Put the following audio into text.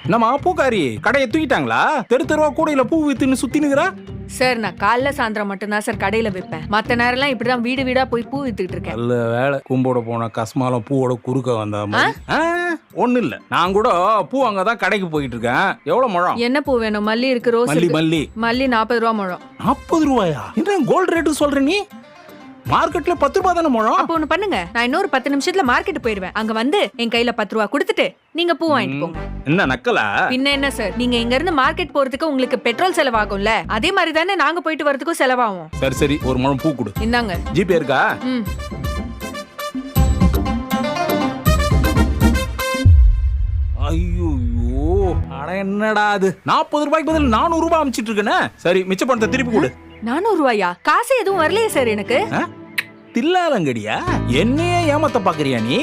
என்னம்மா பூக்காரி கடையை தூக்கிட்டாங்களா? தெரு தெருவா கூடையில பூ வித்துன்னு சுத்தினுங்கிறா? சார் நான் காலைல சாயந்தரம் மட்டும்தான் சார் கடையில விற்பேன். மத்த நேரம்லாம் இப்படிதான் வீடு வீடா போய் பூ வித்துக்கிட்டு இருக்கேன். நல்ல வேலை கும்போட போன கஸ்மாலம் பூவோட குறுக்க வந்த மாதிரி. ஒண்ணு இல்ல, நான் கூட பூ அங்கதான் கடைக்கு போயிட்டு இருக்கேன். எவ்வளவு முழம்? என்ன பூ வேணும்? மல்லி இருக்கு, ரோஸ் மல்லி இருக்கு. மல்லி மல்லி 40 ரூபா முழம். 40 ரூபாயா? என்ன கோல்டு ரேட்டு சொல்ற நீ? மார்க்கெட்ல 10 ரூபாய் தானே முழம். அப்போ ஒண்ணு பண்ணுங்க, நான் இன்னொரு 10 நிமிஷத்துல மார்க்கெட் போயிடுவேன். அங்க வந்து என் கையில 10 ரூபா கொடுத்துட்டு நீங்க பூ வாங்கிட்டு போங்க. என்ன நக்கலா? பின்ன என்ன சார், நீங்க இங்க இருந்து மார்க்கெட் போறதுக்கு உங்களுக்கு பெட்ரோல் செலவாகும்ல, அதே மாதிரி தானே நாங்க போயிட்டு வரதுக்கும் செலவாகும். சரி சரி, ஒரு முழம் பூ கொடு. இந்தாங்க. ஜிபே இருக்கா? ம். ஐயோ அட என்னடா அது, 40 ரூபாய்க்கு பதில் 400 ரூபாய் அனுப்பிச்சிட்டு இருக்கேனே. சரி, மிச்ச பணத்தை திருப்பி கொடு. 400 ரூபாயா? காசு எதுவும் வரலையே சார் எனக்கு. தில்லாலங்கடியா? என்னையே ஏமாத்த பாக்குறியா நீ?